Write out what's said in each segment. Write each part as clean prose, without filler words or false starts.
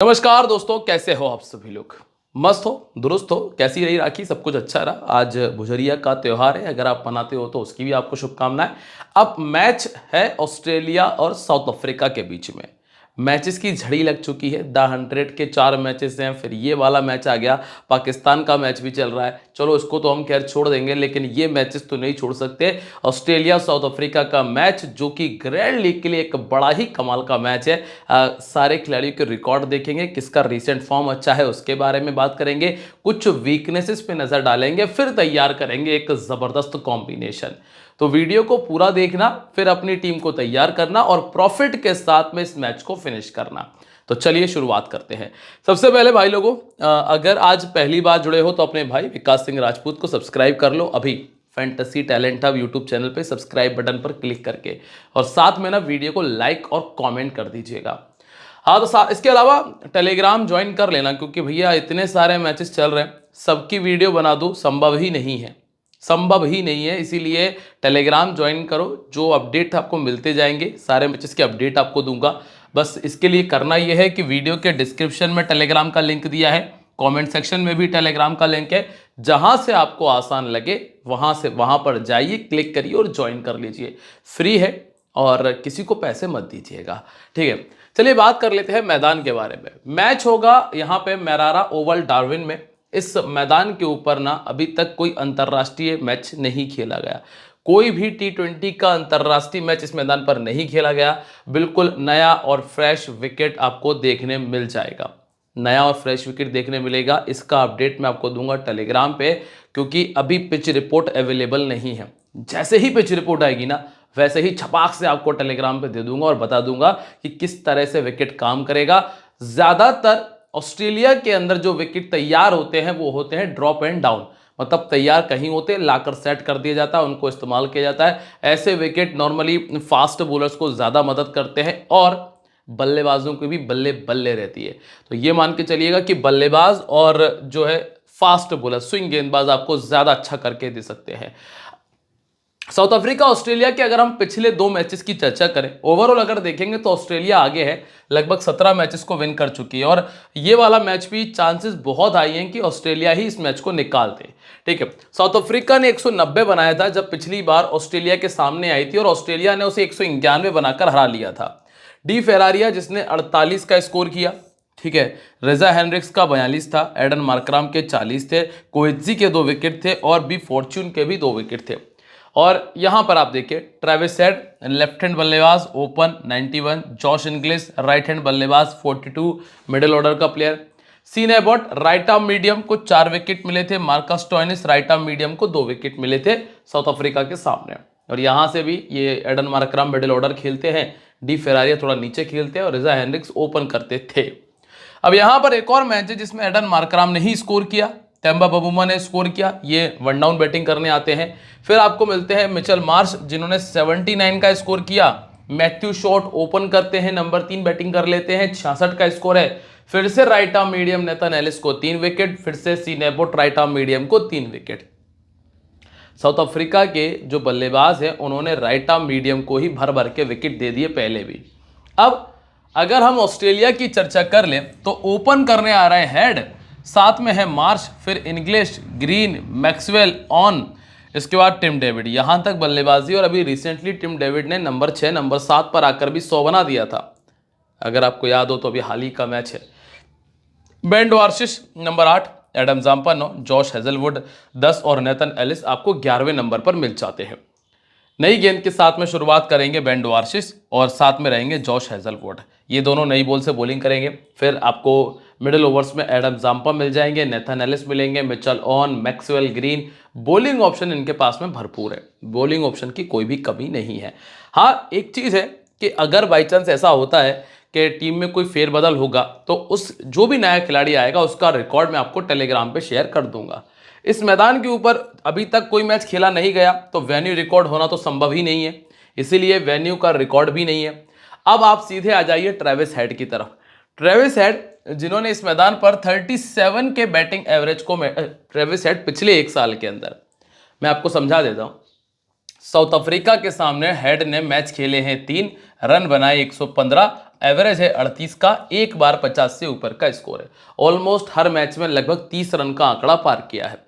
नमस्कार दोस्तों, कैसे हो आप सभी लोग। मस्त हो, दुरुस्त हो, कैसी रही राखी। सब कुछ अच्छा रहा। आज भुजरिया का त्यौहार है, अगर आप मनाते हो तो उसकी भी आपको शुभकामनाएं। अब मैच है ऑस्ट्रेलिया और साउथ अफ्रीका के बीच में। मैचेस की झड़ी लग चुकी है। द 100 के 4 मैचेस हैं, फिर ये वाला मैच आ गया। पाकिस्तान का मैच भी चल रहा है। चलो इसको तो हम खैर छोड़ देंगे, लेकिन ये मैचेस तो नहीं छोड़ सकते। ऑस्ट्रेलिया साउथ अफ्रीका का मैच, जो कि ग्रैंड लीग के लिए एक बड़ा ही कमाल का मैच है। सारे खिलाड़ियों के रिकॉर्ड देखेंगे, किसका रिसेंट फॉर्म अच्छा है उसके बारे में बात करेंगे, कुछ वीकनेसेस पे नजर डालेंगे, फिर तैयार करेंगे एक जबरदस्त कॉम्बिनेशन। तो वीडियो को पूरा देखना, फिर अपनी टीम को तैयार करना और प्रॉफिट के साथ में इस मैच को फिनिश करना। तो चलिए शुरुआत करते हैं। सबसे पहले भाई लोगों, अगर आज पहली बार जुड़े हो तो अपने भाई विकास सिंह राजपूत को सब्सक्राइब कर लो अभी। Fantasy talent hub YouTube channel पे सब्सक्राइब बटन पर क्लिक करके, और साथ में ना वीडियो को लाइक और कमेंट कर दीजिएगा। हाँ, तो इसके अलावा टेलीग्राम ज्वाइन कर लेना, क्योंकि भैया इतने सारे मैचेस चल रहे हैं, सबकी वीडियो बना दूँ संभव ही नहीं है। संभव ही नहीं है, इसीलिए टेलीग्राम ज्वाइन करो। जो अपडेट आपको मिलते जाएंगे, सारे मैचेस के अपडेट आपको दूंगा। बस इसके लिए करना यह है कि वीडियो के डिस्क्रिप्शन में टेलीग्राम का लिंक दिया है, कमेंट सेक्शन में भी टेलीग्राम का लिंक है। जहां से आपको आसान लगे वहां पर जाइए, क्लिक करिए और ज्वाइन कर लीजिए। फ्री है और किसी को पैसे मत दीजिएगा, ठीक है। चलिए बात कर लेते हैं मैदान के बारे में। मैच होगा यहाँ पे मैरारा ओवल डार्विन में। इस मैदान के ऊपर ना अभी तक कोई अंतर्राष्ट्रीय मैच नहीं खेला गया। कोई भी T20 का अंतर्राष्ट्रीय मैच इस मैदान पर नहीं खेला गया। बिल्कुल नया और फ्रेश विकेट आपको देखने मिल जाएगा। नया और फ्रेश विकेट देखने मिलेगा, इसका अपडेट मैं आपको दूंगा टेलीग्राम पे, क्योंकि अभी पिच रिपोर्ट अवेलेबल नहीं है। जैसे ही पिच रिपोर्ट आएगी ना, वैसे ही छपाक से आपको टेलीग्राम पे दे दूंगा और बता दूंगा कि किस तरह से विकेट काम करेगा। ज्यादातर ऑस्ट्रेलिया के अंदर जो विकेट तैयार होते हैं वो होते हैं ड्रॉप एंड डाउन, मतलब तैयार कहीं होते हैं, लाकर सेट कर दिया जाता है, उनको इस्तेमाल किया जाता है। ऐसे विकेट नॉर्मली फास्ट बॉलर्स को ज्यादा मदद करते हैं और बल्लेबाजों की भी बल्ले बल्ले रहती है। तो ये मान के चलिएगा कि बल्लेबाज और जो है फास्ट बॉलर, स्विंग गेंदबाज आपको ज्यादा अच्छा करके दे सकते हैं। साउथ अफ्रीका ऑस्ट्रेलिया के अगर हम पिछले 2 मैचेस की चर्चा करें, ओवरऑल अगर देखेंगे तो ऑस्ट्रेलिया आगे है, लगभग 17 मैचेस को विन कर चुकी है। और ये वाला मैच भी चांसेस बहुत हाई हैं कि ऑस्ट्रेलिया ही इस मैच को निकाल दे, ठीक है। साउथ अफ्रीका ने 190 बनाया था जब पिछली बार ऑस्ट्रेलिया के सामने आई थी, और ऑस्ट्रेलिया ने उसे 191 बनाकर हरा लिया था। डी फेरारिया जिसने 48 का स्कोर किया, ठीक है। रेजा हेनरिक्स का 42 था, एडन मार्कराम के 40 थे, कोएत्जी के 2 विकेट थे और बी फॉर्च्यून के भी 2 विकेट थे। और यहां पर आप देखिए, ट्रेविस हेड लेफ्ट हैंड बल्लेबाज open 91, Josh Inglis right hand बल्लेबाज 42, मिडिल ऑर्डर का player. Sean Abbott right arm medium को 4 विकेट मिले थे, Marcus Stoinis right arm medium को 2 विकेट मिले थे साउथ अफ्रीका के सामने। और यहां से भी ये एडन मार्कराम मिडिल ऑर्डर खेलते हैं, डी फेरारिया थोड़ा नीचे खेलते हैं और रेजा हेनरिक्स ओपन करते थे। अब यहां पर एक और मैच है जिसमें एडन मार्कराम ने ही स्कोर किया, टेम्बा बबूमा ने स्कोर किया, ये वन डाउन बैटिंग करने आते हैं। फिर आपको मिलते हैं मिचेल मार्श जिन्होंने 79 का स्कोर किया। मैथ्यू शॉट ओपन करते हैं, नंबर 3 बैटिंग कर लेते हैं, 66 का स्कोर है। फिर से right arm medium Nathan Ellis को 3 विकेट, फिर से Sean Abbott right arm medium को 3 विकेट। साउथ अफ्रीका के जो बल्लेबाज हैं उन्होंने राइट आर्म मीडियम को ही भर भर के विकेट दे दिए पहले भी। अब अगर हम ऑस्ट्रेलिया की चर्चा कर लें तो ओपन करने आ रहे हैं हेड, साथ में है मार्श, फिर इंग्लिश, ग्रीन, मैक्सवेल ऑन, इसके बाद टिम डेविड। यहां तक बल्लेबाजी, और अभी रिसेंटली टिम डेविड ने नंबर 6 नंबर 7 पर आकर भी 100 बना दिया था, अगर आपको याद हो तो अभी हाल ही का मैच है। Ben Dwarshuis number 8, Adam Zampa 9, Josh Hazlewood 10 और नेथन एलिस आपको 11वें नंबर पर मिल जाते हैं। नई गेंद के साथ में शुरुआत करेंगे बेन वार्शिश और साथ में रहेंगे जॉश हेजलवुड। ये दोनों नई बॉल से बॉलिंग करेंगे। फिर आपको मिडिल ओवर्स में एडम जाम्पा मिल जाएंगे, नेथन एलिस मिलेंगे, Mitchell on, Maxwell green. Bowling option इनके पास में भरपूर है, बॉलिंग ऑप्शन की कोई भी कमी नहीं है। हाँ, एक चीज़ है कि अगर बाई चांस ऐसा होता है कि टीम में कोई फेरबदल होगा तो उस जो भी नया खिलाड़ी आएगा उसका रिकॉर्ड मैं आपको टेलीग्राम पे शेयर कर दूंगा। इस मैदान के ऊपर अभी तक कोई मैच खेला नहीं गया, तो वेन्यू रिकॉर्ड होना तो संभव ही नहीं है, इसीलिए वेन्यू का रिकॉर्ड भी नहीं है। अब आप सीधे आ जाइए ट्रेविस हेड की तरफ। ट्रेविस हेड जिन्होंने इस मैदान पर 37 के बैटिंग एवरेज को, ट्रेविस हेड पिछले 1 साल के अंदर, मैं आपको समझा देता हूं। साउथ अफ्रीका के सामने हेड ने मैच खेले हैं 3, रन बनाए 115, एवरेज है 38 का, एक बार 50 से ऊपर का स्कोर है। ऑलमोस्ट हर मैच में लगभग 30 रन का आंकड़ा पार किया है।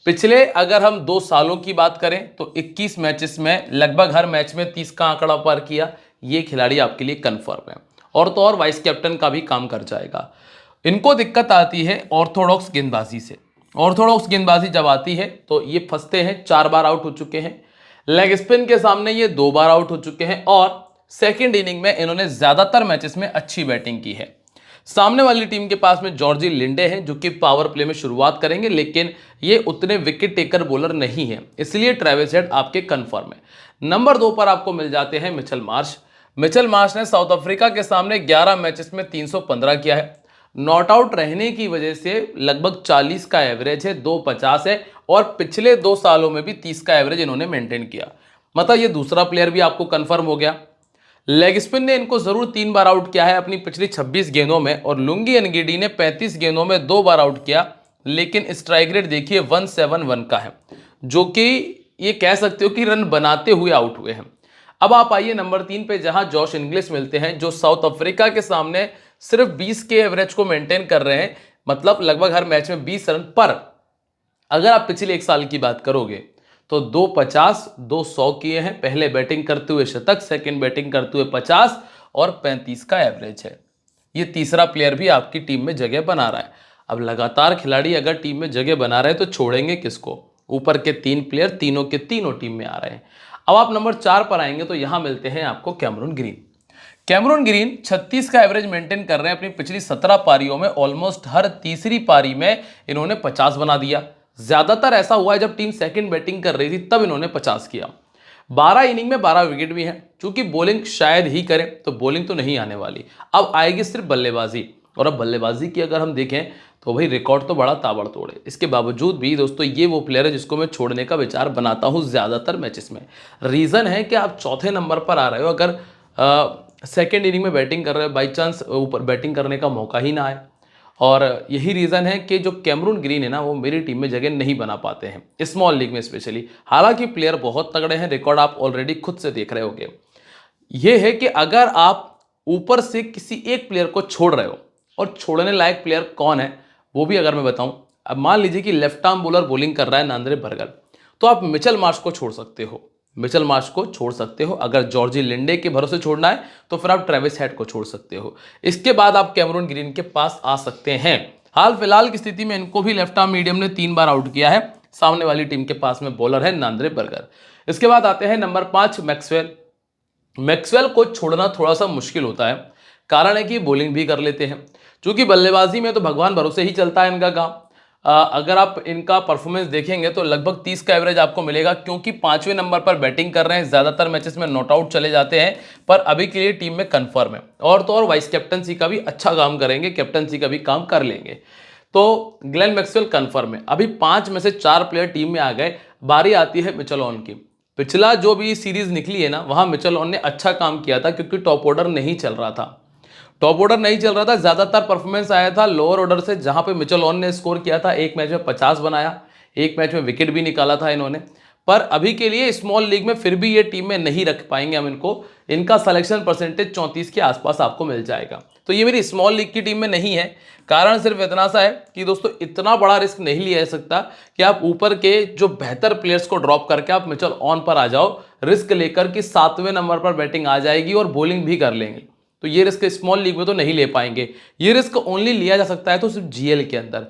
पिछले अगर हम 2 सालों की बात करें तो 21 मैचेस में लगभग हर मैच में 30 का आंकड़ा पार किया। ये खिलाड़ी आपके लिए कंफर्म है, और तो और वाइस कैप्टन का भी काम कर जाएगा। इनको दिक्कत आती है ऑर्थोडॉक्स गेंदबाजी से। ऑर्थोडॉक्स गेंदबाजी जब आती है तो ये फंसते हैं, 4 बार आउट हो चुके हैं। लेग स्पिन के सामने ये 2 बार आउट हो चुके हैं, और सेकेंड इनिंग में इन्होंने ज्यादातर मैचेस में अच्छी बैटिंग की है। सामने वाली टीम के पास में जॉर्जी लिंडे हैं जो कि पावर प्ले में शुरुआत करेंगे, लेकिन ये उतने विकेट टेकर बॉलर नहीं है, इसलिए ट्रेविस हेड आपके कंफर्म है। नंबर 2 पर आपको मिल जाते हैं मिचेल मार्श। मिचेल मार्श ने साउथ अफ्रीका के सामने 11 मैचेस में 315 किया है। नॉट आउट रहने की वजह से लगभग 40 का एवरेज है, 250 है, और पिछले 2 सालों में भी 30 का एवरेज इन्होंने मेंटेन किया। मतलब ये दूसरा प्लेयर भी आपको कंफर्म हो गया। लेग स्पिन ने इनको जरूर 3 बार आउट किया है अपनी पिछली 26 गेंदों में, और लुंगी एनगिडी ने 35 गेंदों में 2 बार आउट किया, लेकिन स्ट्राइक रेट देखिए 171 का है, जो कि ये कह सकते हो कि रन बनाते हुए आउट हुए हैं। अब आप आइए नंबर 3 पे, जहां जॉश इंग्लिश मिलते हैं, जो साउथ अफ्रीका के सामने सिर्फ 20 के एवरेज को मेंटेन कर रहे हैं, मतलब लगभग हर मैच में 20 रन पर। अगर आप पिछले 1 साल की बात करोगे तो 250, 200 किए हैं, पहले बैटिंग करते हुए शतक, सेकंड बैटिंग करते हुए 50 और 35 का एवरेज है। ये तीसरा प्लेयर भी आपकी टीम में जगह बना रहा है। अब लगातार खिलाड़ी अगर टीम में जगह बना रहे हैं तो छोड़ेंगे किसको? ऊपर के 3 प्लेयर तीनों के तीनों टीम में आ रहे हैं। अब आप नंबर 4 पर आएंगे तो यहां मिलते हैं आपको कैमरून ग्रीन। कैमरून ग्रीन 36 का एवरेज मेंटेन कर रहे हैं अपनी पिछली 17 पारियों में। ऑलमोस्ट हर तीसरी पारी में इन्होंने 50 बना दिया। ज्यादातर ऐसा हुआ है जब टीम सेकंड बैटिंग कर रही थी तब इन्होंने 50 किया। 12 इनिंग में 12 विकेट भी हैं। चूंकि बॉलिंग शायद ही करें तो बॉलिंग तो नहीं आने वाली, अब आएगी सिर्फ बल्लेबाजी। और अब बल्लेबाजी की अगर हम देखें तो भाई रिकॉर्ड तो बड़ा ताबड़तोड़ है। इसके बावजूद भी दोस्तों ये वो प्लेयर है जिसको मैं छोड़ने का विचार बनाता हूं ज्यादातर मैचेस में। रीजन है कि आप चौथे नंबर पर आ रहे हो, अगर सेकेंड इनिंग में बैटिंग कर रहे हो, बाई चांस ऊपर बैटिंग करने का मौका ही ना आए, और यही रीज़न है कि जो कैमरून ग्रीन है ना वो मेरी टीम में जगह नहीं बना पाते हैं स्मॉल लीग में स्पेशली। हालांकि प्लेयर बहुत तगड़े हैं, रिकॉर्ड आप ऑलरेडी खुद से देख रहे होगे। ये है कि अगर आप ऊपर से किसी एक प्लेयर को छोड़ रहे हो, और छोड़ने लायक प्लेयर कौन है वो भी अगर मैं बताऊं, अब मान लीजिए कि लेफ्ट आर्म बॉलर बॉलिंग कर रहा है नांद्रे बर्गर, तो आप मिचेल मार्श को छोड़ सकते हो। मिचेल मार्श को छोड़ सकते हो। अगर जॉर्जी लिंडे के भरोसे छोड़ना है तो फिर आप ट्रेविस हेड को छोड़ सकते हो। इसके बाद आप कैमरून ग्रीन के पास आ सकते हैं। हाल फिलहाल की स्थिति में इनको भी लेफ्ट आर्म मीडियम ने 3 बार आउट किया है। सामने वाली टीम के पास में बॉलर है नांद्रे बर्गर। इसके बाद आते हैं नंबर 5 मैक्सवेल। मैक्सवेल को छोड़ना थोड़ा सा मुश्किल होता है, कारण है कि बॉलिंग भी कर लेते हैं। क्योंकि बल्लेबाजी में तो भगवान भरोसे ही चलता है इनका काम। अगर आप इनका परफॉर्मेंस देखेंगे तो लगभग 30 का एवरेज आपको मिलेगा, क्योंकि 5वें नंबर पर बैटिंग कर रहे हैं। ज्यादातर मैचेस में नॉट आउट चले जाते हैं, पर अभी के लिए टीम में कंफर्म है। और तो और वाइस कैप्टनसी का भी अच्छा काम करेंगे, कैप्टनसी का भी काम कर लेंगे। तो ग्लेन मैक्सवेल कंफर्म है। अभी 5 में से 4 प्लेयर टीम में आ गए। बारी आती है मिचेल ऑन की। पिछला जो भी सीरीज निकली है ना, वहां मिचेल ऑन ने अच्छा काम किया था, क्योंकि टॉप ऑर्डर नहीं चल रहा था। टॉप ऑर्डर नहीं चल रहा था, ज्यादातर परफॉर्मेंस आया था लोअर ऑर्डर से, जहां पे मिचेल ऑन ने स्कोर किया था। एक मैच में 50 बनाया, एक मैच में विकेट भी निकाला था इन्होंने। पर अभी के लिए स्मॉल लीग में फिर भी ये टीम में नहीं रख पाएंगे हम इनको। इनका सिलेक्शन परसेंटेज 34 के आसपास आपको मिल जाएगा। तो ये मेरी स्मॉल लीग की टीम में नहीं है। कारण सिर्फ इतना सा है कि दोस्तों इतना बड़ा रिस्क नहीं लिया जा सकता कि आप ऊपर के जो बेहतर प्लेयर्स को ड्रॉप करके आप मिचेल ऑन पर आ जाओ, रिस्क लेकर कि 7वें नंबर पर बैटिंग आ जाएगी और बॉलिंग भी कर लेंगे। तो ये रिस्क स्मॉल लीग में तो नहीं ले पाएंगे। ये रिस्क ओनली लिया जा सकता है तो सिर्फ जीएल के अंदर।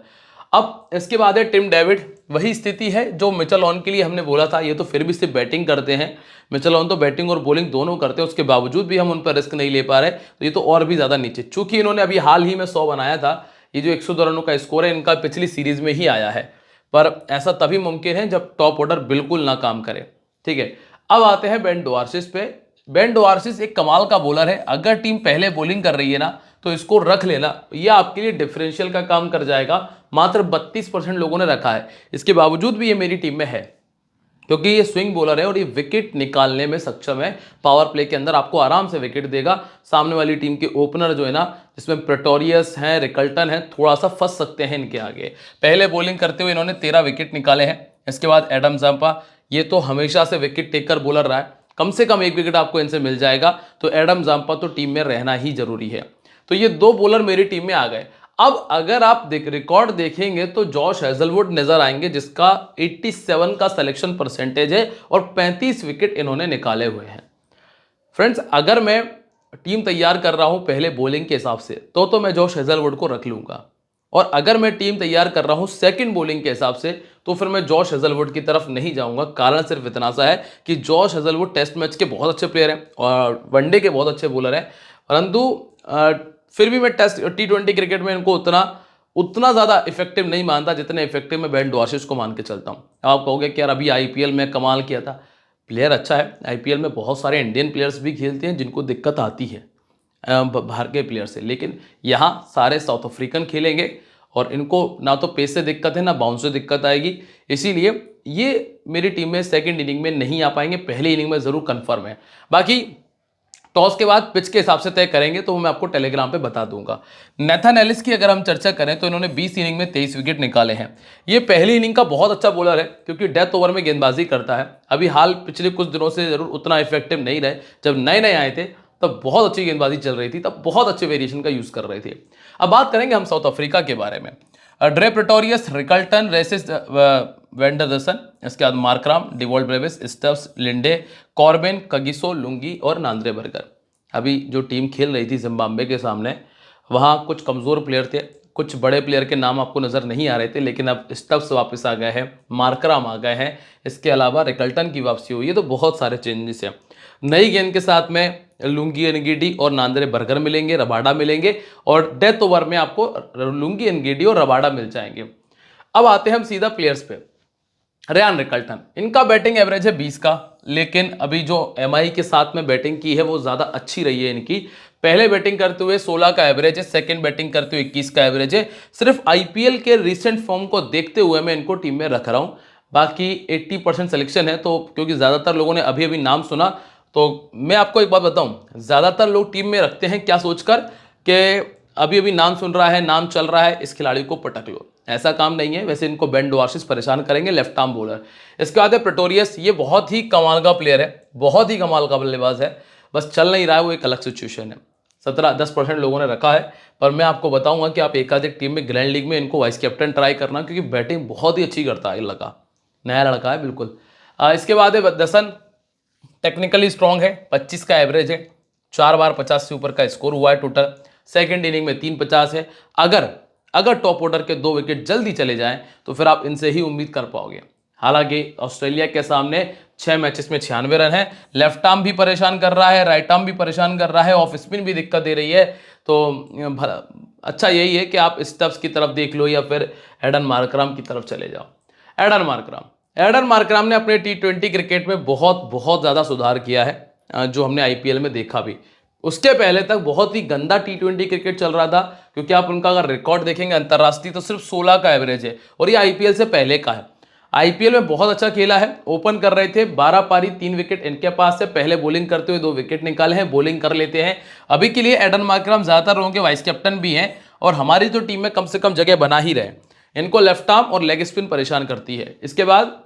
अब इसके बाद है टिम डेविड। वही स्थिति है जो मिचेल ऑन के लिए हमने बोला था। ये तो फिर भी सिर्फ बैटिंग करते हैं। मिचेल ऑन तो बैटिंग और बॉलिंग दोनों करते हैं, उसके बावजूद भी हम उन पर रिस्क नहीं ले पा रहे। तो ये तो और भी ज्यादा नीचे, चूंकि इन्होंने अभी हाल ही में 100 बनाया था। ये जो 102 रनों का स्कोर है इनका पिछली सीरीज में ही आया है। पर ऐसा तभी मुमकिन है जब टॉप ऑर्डर बिल्कुल ना काम करे। ठीक है, अब आते हैं बेन डोआर्सिस पे। बेन डोआर्सिस एक कमाल का बॉलर है। अगर टीम पहले बॉलिंग कर रही है ना तो इसको रख लेना, यह आपके लिए डिफरेंशियल का काम कर जाएगा। मात्र 32% लोगों ने रखा है। इसके बावजूद भी ये मेरी टीम में है, क्योंकि ये स्विंग बॉलर है और ये विकेट निकालने में सक्षम है। पावर प्ले के अंदर आपको आराम से विकेट देगा। सामने वाली टीम के ओपनर जो है ना, जिसमें प्रेटोरियस हैं, रिकल्टन है, थोड़ा सा फंस सकते हैं इनके आगे। पहले बॉलिंग करते हुए इन्होंने 13 विकेट निकाले हैं। इसके बाद एडम जाम्पा, ये तो हमेशा से विकेट टेकर बॉलर रहा है। कम से कम 1 विकेट आपको इनसे मिल जाएगा। तो एडम जाम्पा तो टीम में रहना ही जरूरी है। तो ये 2 बॉलर मेरी टीम में आ गए। अब अगर आप रिकॉर्ड देखेंगे तो जॉश हेजलवुड नजर आएंगे, जिसका 87 का सिलेक्शन परसेंटेज है और 35 विकेट इन्होंने निकाले हुए हैं। फ्रेंड्स, अगर मैं टीम तैयार कर रहा हूं पहले बॉलिंग के हिसाब से तो मैं जॉश हेजलवुड को रख लूंगा, और अगर मैं टीम तैयार कर रहा हूं सेकंड बॉलिंग के हिसाब से तो फिर मैं जॉश हेजलवुड की तरफ नहीं जाऊंगा। कारण सिर्फ इतना सा है कि जॉश हेजलवुड टेस्ट मैच के बहुत अच्छे प्लेयर हैं और वनडे के बहुत अच्छे बॉलर हैं, परंतु फिर भी मैं टेस्ट T20 क्रिकेट में इनको उतना ज़्यादा इफेक्टिव नहीं मानता जितने इफेक्टिव मैं बेन डॉर्सेट को मान के चलता हूँ। आप कहोगे कि यार अभी IPL में कमाल किया था, प्लेयर अच्छा है। IPL में बहुत सारे इंडियन प्लेयर्स भी खेलते हैं जिनको दिक्कत आती है बाहर के प्लेयर से, लेकिन यहाँ सारे साउथ अफ्रीकन खेलेंगे और इनको ना तो पेस से दिक्कत है ना बाउंस से दिक्कत आएगी, इसीलिए ये मेरी टीम में सेकंड इनिंग में नहीं आ पाएंगे, पहली इनिंग में ज़रूर कंफर्म है। बाकी टॉस के बाद पिच के हिसाब से तय करेंगे तो मैं आपको टेलीग्राम पे बता दूंगा। नेथन एलिस की अगर हम चर्चा करें तो इन्होंने 20 इनिंग में 23 विकेट निकाले हैं। ये पहली इनिंग का बहुत अच्छा बॉलर है क्योंकि डेथ ओवर में गेंदबाजी करता है। अभी हाल पिछले कुछ दिनों से जरूर उतना इफेक्टिव नहीं रहे, जब नए नए आए थे तब बहुत अच्छी गेंदबाजी चल रही थी, तब बहुत अच्छे वेरिएशन का यूज कर रहे थे। अब बात करेंगे हम साउथ अफ्रीका के बारे में। Dre Pretorius, Rickelton, Rassie van der Dussen, इसके बाद Markram, Dewald Brevis, Stubbs, Linde, Corbin, Kagiso, Lungi और नांद्रे बर्गर। अभी जो टीम खेल रही थी जिम्बाब्वे के सामने, वहाँ कुछ कमज़ोर प्लेयर थे, कुछ बड़े प्लेयर के नाम आपको नज़र नहीं आ रहे थे, लेकिन अब स्टब्स वापस आ गए हैं, मार्कराम आ गए हैं, इसके अलावा रिकल्टन की वापसी हुई है, तो बहुत सारे चेंजेस हैं। नई गेंद के साथ में लुंगी एनगीडी और नांद्रे बर्गर मिलेंगे, रबाडा मिलेंगे, और डेथ ओवर में आपको लुंगी एनगीडी और रबाडा मिल जाएंगे। अब आते हैं हम सीधा प्लेयर्स पे। रेयान रिकल्टन, इनका बैटिंग एवरेज है 20 का, लेकिन अभी जो MI के साथ में बैटिंग की है वो ज़्यादा अच्छी रही है इनकी। पहले बैटिंग करते हुए 16 का एवरेज है, सेकंड बैटिंग करते हुए 21 का एवरेज है। सिर्फ IPL के रिसेंट फॉर्म को देखते हुए मैं इनको टीम में रख रहा हूँ। बाकी 80% सिलेक्शन है, तो क्योंकि ज़्यादातर लोगों ने अभी अभी नाम सुना, तो मैं आपको एक बात बताऊँ, ज़्यादातर लोग टीम में रखते हैं क्या सोचकर कि अभी अभी नाम सुन रहा है, नाम चल रहा है, इस खिलाड़ी को पटक लो। ऐसा काम नहीं है। वैसे इनको बेन डॉर्सेट परेशान करेंगे, लेफ्ट आर्म बॉलर। इसके बाद है प्रेटोरियस, ये बहुत ही कमाल का प्लेयर है, बहुत ही कमाल का बल्लेबाज है, बस चल नहीं रहा है, वो एक अलग सिचुएशन है। 17-10% लोगों ने रखा है, पर मैं आपको बताऊंगा कि आप एकाधिक टीम में ग्रैंड लीग में इनको वाइस कैप्टन ट्राई करना, क्योंकि बैटिंग बहुत ही अच्छी करता है। लड़का नया लड़का है बिल्कुल। इसके बाद है दसन, टेक्निकली स्ट्रॉन्ग है, 25 का एवरेज है, 4 बार 50 से ऊपर का स्कोर हुआ है टोटल। सेकंड इनिंग में 350 है। अगर टॉप ऑर्डर के 2 विकेट जल्दी चले जाएं तो फिर आप इनसे ही उम्मीद कर पाओगे। हालांकि ऑस्ट्रेलिया के सामने 6 मैचेस में 96 रन है। लेफ्ट आर्म भी परेशान कर रहा है, राइट आर्म भी परेशान कर रहा है, ऑफ स्पिन भी दिक्कत दे रही है। तो अच्छा यही है कि आप स्टब्स की तरफ देख लो या फिर एडन मार्कराम की तरफ चले जाओ। एडन मार्कराम ने अपने T20 क्रिकेट में बहुत बहुत ज़्यादा सुधार किया है, जो हमने IPL में देखा भी। उसके पहले तक बहुत ही गंदा T20 क्रिकेट चल रहा था, क्योंकि आप उनका अगर रिकॉर्ड देखेंगे अंतर्राष्ट्रीय तो सिर्फ 16 का एवरेज है, और ये IPL से पहले का है। IPL में बहुत अच्छा खेला है, ओपन कर रहे थे, 12 पारी 3 विकेट इनके पास है। पहले बॉलिंग करते हुए 2 विकेट निकाले हैं, बॉलिंग कर लेते हैं। अभी के लिए एडन मार्कराम ज़्यादातर लोगों के वाइस कैप्टन भी हैं, और हमारी तो टीम में कम से कम जगह बना ही रहे। इनको लेफ्ट आर्म और लेग स्पिन परेशान करती है। इसके बाद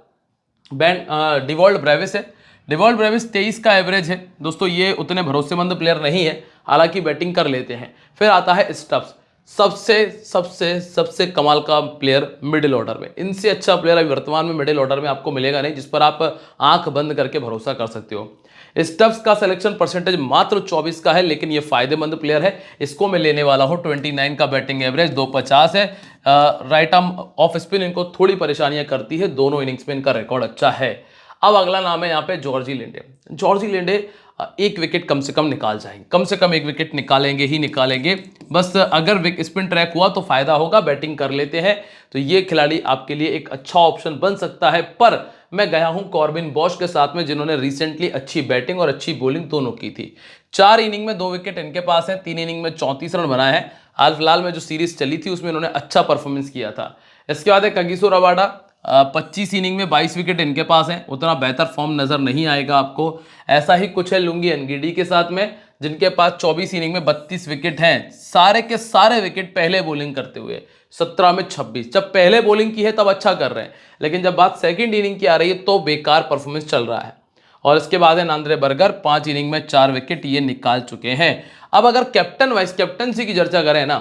डिवॉल्ट ब्रेविस है। डिवॉल्ट ब्रेविस 23 का एवरेज है दोस्तों, ये उतने भरोसेमंद प्लेयर नहीं है, हालांकि बैटिंग कर लेते हैं। फिर आता है स्टब्स, सबसे सबसे सबसे कमाल का प्लेयर मिडिल ऑर्डर में। इनसे अच्छा प्लेयर अभी वर्तमान में मिडिल ऑर्डर में आपको मिलेगा नहीं, जिस पर आप आंख बंद करके भरोसा कर सकते हो। स्टब्स का सिलेक्शन परसेंटेज मात्र 24 का है, लेकिन ये फायदेमंद प्लेयर है, इसको मैं लेने वाला हूं। 29 का बैटिंग एवरेज, 250 है। राइट आर्म ऑफ स्पिन इनको थोड़ी परेशानियां करती है, दोनों इनिंग्स में इनका रिकॉर्ड अच्छा है। अब अगला नाम है यहाँ पे George Linde. George Linde 1 wicket कम से कम निकाल जाएंगे, कम से कम 1 विकेट निकालेंगे ही निकालेंगे। बस अगर स्पिन ट्रैक हुआ तो फायदा होगा, बैटिंग कर लेते हैं, तो ये खिलाड़ी आपके लिए एक अच्छा ऑप्शन बन सकता है। पर मैं गया हूं कॉर्बिन बॉश के साथ में, जिन्होंने रिसेंटली अच्छी बैटिंग और अच्छी बॉलिंग दोनों की थी। 4 इनिंग में 2 विकेट इनके पास है, 3 इनिंग में 34 रन बनाए हैं। हाल फिलहाल में जो सीरीज चली थी उसमें इन्होंने अच्छा परफॉर्मेंस किया था। इसके बाद है कगिसो रबाडा, 25 इनिंग में 22 विकेट इनके पास हैं, उतना बेहतर फॉर्म नजर नहीं आएगा आपको। ऐसा ही कुछ है लुंगी एनगीडी के साथ में, जिनके पास 24 इनिंग में 32 विकेट हैं, सारे के सारे विकेट पहले बॉलिंग करते हुए, 17 में 26। जब पहले बॉलिंग की है तब अच्छा कर रहे हैं, लेकिन जब बात सेकंड इनिंग की आ रही है तो बेकार परफॉर्मेंस चल रहा है। और इसके बाद है नांद्रे बर्गर, 5 इनिंग में 4 विकेट ये निकाल चुके हैं। अब अगर कैप्टन वाइस कैप्टनसी की चर्चा करें ना,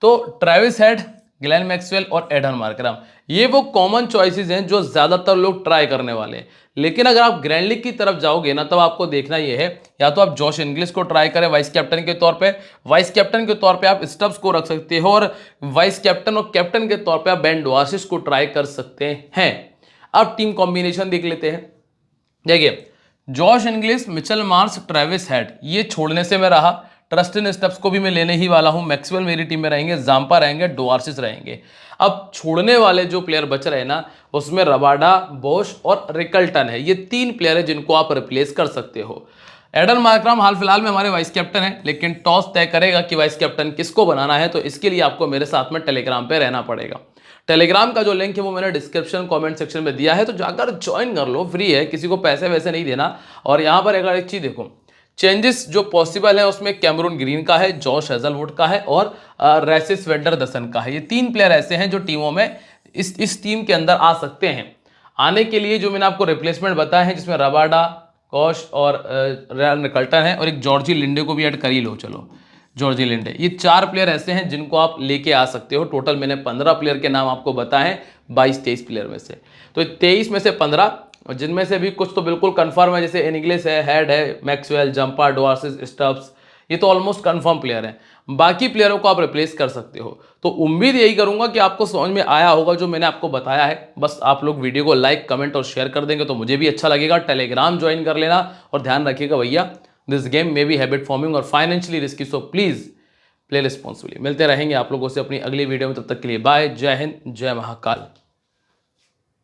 तो ट्रेविस हेड, ग्लेन मैक्सवेल और एडन मार्करम, ये वो कॉमन चॉइसेस हैं जो ज्यादातर लोग ट्राई करने वाले हैं। लेकिन अगर आप ग्रैंड लीग की तरफ जाओगे ना, तब आपको देखना ये है, या तो आप जॉश इंग्लिश को ट्राई करें वाइस कैप्टन के तौर पे, वाइस कैप्टन के तौर पे आप स्टब्स को रख सकते हो, और वाइस कैप्टन और कैप्टन के तौर पे आप बेन डुआर्सिस को ट्राई कर सकते हैं। अब टीम कॉम्बिनेशन देख लेते हैं। देखिए, Josh Inglis, Mitchell Marsh, Travis head, ये छोड़ने से मैं रहा। ट्रस्टिन स्टब्स को भी मैं लेने ही वाला हूं। मैक्सवेल मेरी टीम में रहेंगे, जाम्पा रहेंगे, डुआर्सिस रहेंगे। अब छोड़ने वाले जो प्लेयर बच रहे ना, उसमें रबाडा, बोश और रिकल्टन है। ये 3 प्लेयर है जिनको आप रिप्लेस कर सकते हो। एडन मार्करम हाल फिलहाल में हमारे वाइस कैप्टन है, लेकिन टॉस तय करेगा कि वाइस कैप्टन किसको बनाना है, तो इसके लिए आपको मेरे साथ में टेलीग्राम पे रहना पड़ेगा। टेलीग्राम का जो लिंक है वो मैंने डिस्क्रिप्शन कमेंट सेक्शन में दिया है, तो जाकर ज्वाइन कर लो, फ्री है, किसी को पैसे वैसे नहीं देना। और यहाँ पर अगर एक चीज देखो, चेंजेस जो पॉसिबल है उसमें कैमरून ग्रीन का है, जॉश हेजलवुड का है और रेसिस वेंडरदसन का है। ये 3 प्लेयर ऐसे हैं जो टीमों में इस टीम के अंदर आ सकते हैं। आने के लिए जो मैंने आपको रिप्लेसमेंट बताया है, जिसमें रबाडा, कॉश और रैन निकल्टन है, और एक जॉर्जी लिंडे को भी ऐड कर ही लो। चलो, जॉर्जी लिंडे, ये 4 प्लेयर ऐसे हैं जिनको आप लेके आ सकते हो। टोटल मैंने 15 प्लेयर के नाम आपको बताए हैं 22-23 प्लेयर में से। तो 23 में से 15, और जिनमें से भी कुछ तो बिल्कुल कंफर्म है, जैसे इंग्लिश है, हेड है, मैक्सवेल, जंपा, डुआर्सिस, स्टब्स, ये तो ऑलमोस्ट कंफर्म प्लेयर हैं। बाकी प्लेयरों को आप रिप्लेस कर सकते हो। तो उम्मीद यही करूंगा कि आपको समझ में आया होगा जो मैंने आपको बताया है। बस आप लोग वीडियो को लाइक, कमेंट और शेयर कर देंगे तो मुझे भी अच्छा लगेगा। टेलीग्राम ज्वाइन कर लेना, और ध्यान रखिएगा भैया, this game may be habit forming और financially risky, so please play responsibly. मिलते रहेंगे आप लोगों से अपनी अगली वीडियो में, तब तक के लिए बाय, जय हिंद, जय महाकाल।